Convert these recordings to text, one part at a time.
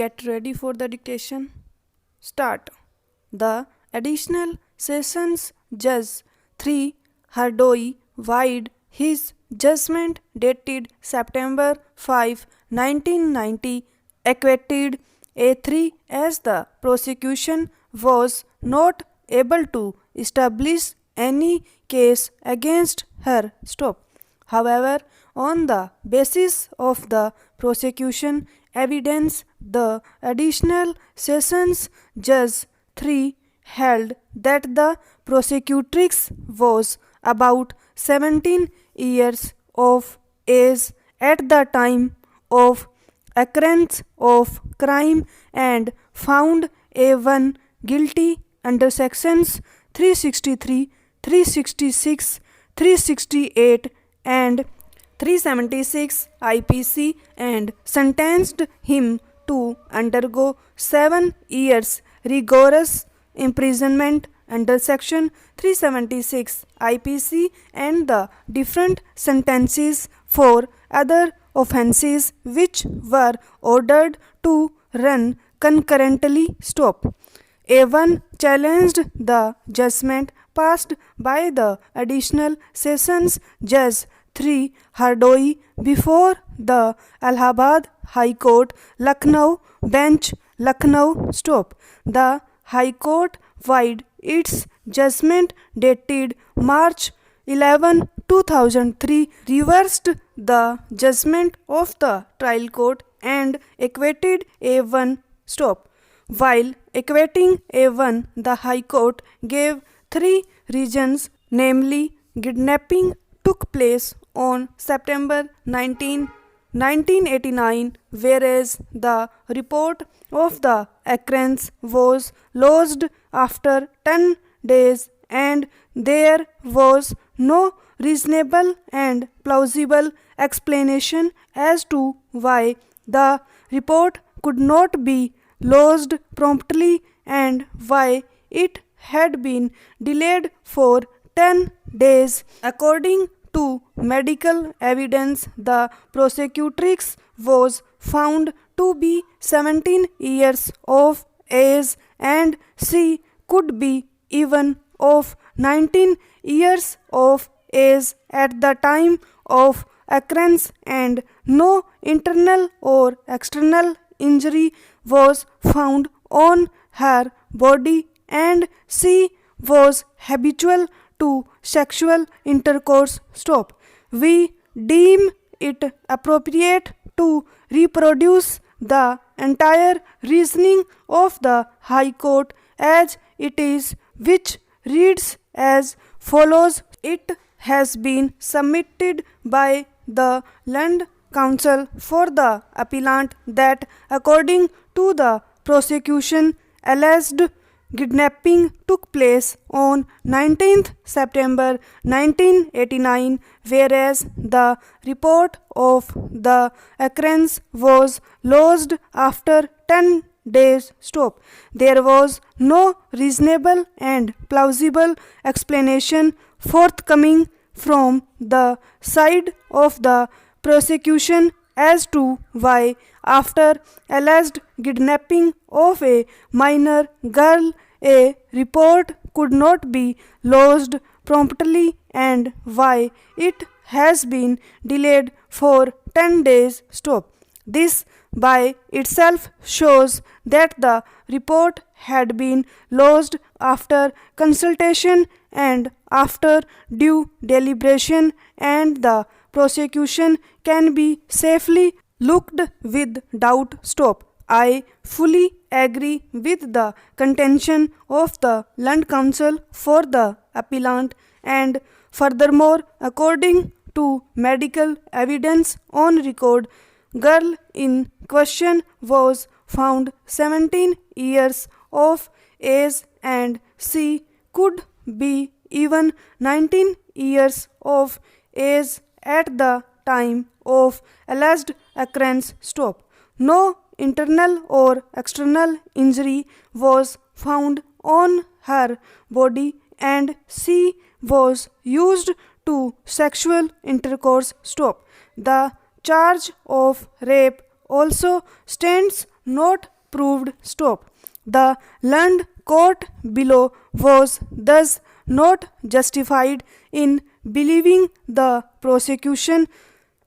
Get ready for the dictation. Start. The additional sessions Judge 3 Gr.D wide his judgment dated September 5, 1990, acquitted A3 as the prosecution was not able to establish any case against her. Stop. However, on the basis of the prosecution evidence, the additional sessions Judge 3 held that the prosecutrix was about 17 years of age at the time of occurrence of crime and found A1 guilty under sections 363, 366, 368 and 376 IPC and sentenced him to undergo 7 years rigorous imprisonment under section 376 IPC and the different sentences for other offences which were ordered to run concurrently. Stop. A1 challenged the judgment passed by the additional sessions Judge 3 Gr.D before the Allahabad High Court, Lucknow bench, Lucknow. Stop. The High Court wide its judgment dated March 11, 2003 reversed the judgment of the trial court and acquitted A1. Stop. While acquitting A1, the High Court gave 3 reasons, namely kidnapping took place on September 19, 1989, whereas the report of the occurrence was lodged after 10 days and there was no reasonable and plausible explanation as to why the report could not be lodged promptly and why it had been delayed for 10 days. According to medical evidence, the prosecutrix was found to be 17 years of age and she could be even of 19 years of age at the time of occurrence and no internal or external injury was found on her body and she was habitual to sexual intercourse. Stop. We deem it appropriate to reproduce the entire reasoning of the High Court as it is, which reads as follows. It has been submitted by the Land Counsel for the appellant that according to the prosecution, alleged kidnapping took place on 19th September 1989, whereas the report of the occurrence was lodged after 10 days. Stop. There was no reasonable and plausible explanation forthcoming from the side of the prosecution as to why, after alleged kidnapping of a minor girl, a report could not be lodged promptly and why it has been delayed for 10 days. Stop. This by itself shows that the report had been lodged after consultation and after due deliberation, and the prosecution can be safely looked with doubt. Stop. I fully agree with the contention of the Land Counsel for the appellant, and furthermore, according to medical evidence on record, girl in question was found 17 years of age and she could be even 19 years of age at the time of alleged occurrence. Stop. No internal or external injury was found on her body and she was used to sexual intercourse. Stop. The charge of rape also stands not proved. Stop. The learned court below was thus not justified in believing the prosecution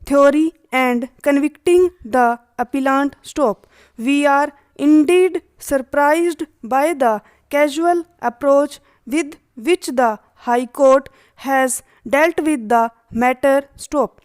theory and convicting the appellant. Stop. We are indeed surprised by the casual approach with which the High Court has dealt with the matter. Stop.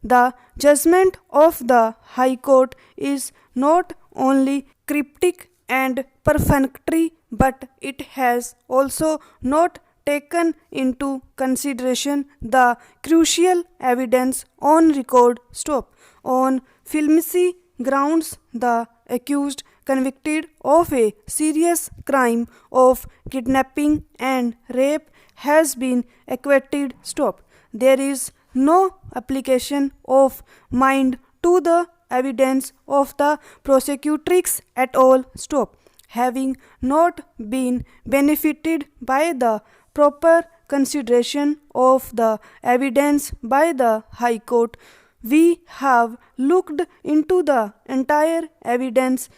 The judgment of the High Court is not only cryptic and perfunctory, but it has also not taken into consideration the crucial evidence on record. Stop. On flimsy grounds, the accused convicted of a serious crime of kidnapping and rape has been acquitted. Stop. There is no application of mind to the evidence of the prosecutrix at all. Stop. Having not been benefited by the proper consideration of the evidence by the High Court, we have looked into the entire evidence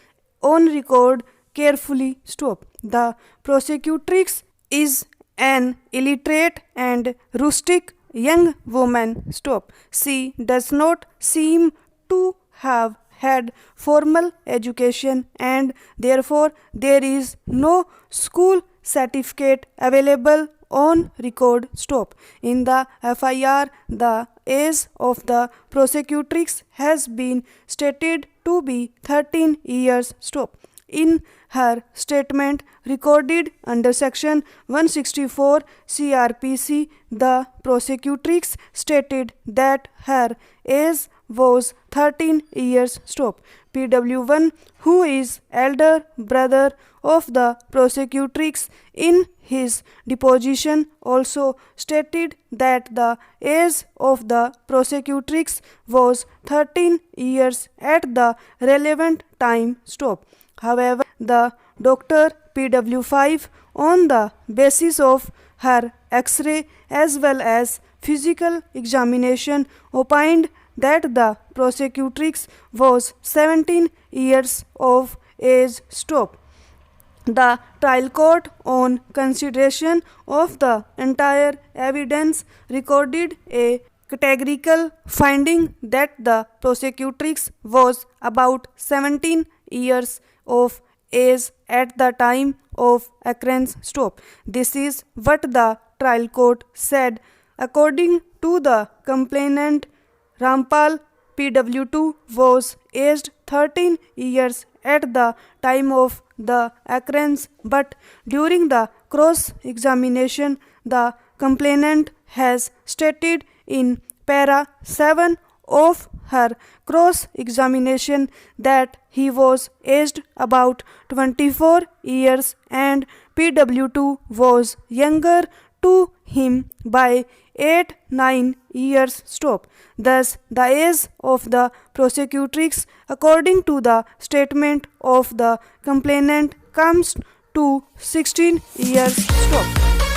on record carefully. Stop. The prosecutrix is an illiterate and rustic young woman. Stop. She does not seem to have had formal education, and therefore there is no school certificate available on record. Stop. In the FIR, the age of the prosecutrix has been stated to be 13 years. Stop. In her statement recorded under section 164 CRPC, the prosecutrix stated that her age was 13 years. Stop. PW1, who is elder brother of the prosecutrix, in his deposition also stated that the age of the prosecutrix was 13 years at the relevant time. Stop. However, the Dr. PW5, on the basis of her X-ray as well as physical examination, opined that the prosecutrix was 17 years of age. Stop. The trial court, on consideration of the entire evidence, recorded a categorical finding that the prosecutrix was about 17 years of age at the time of occurrence. Stop. This is what the trial court said. According to the complainant, Rampal PW2 was aged 13 years at the time of the occurrence, but during the cross-examination, the complainant has stated in para 7 of her cross-examination that he was aged about 24 years and PW2 was younger to him by 8-9 years. Stop. Thus, the age of the prosecutrix, according to the statement of the complainant, comes to 16 years. Stop.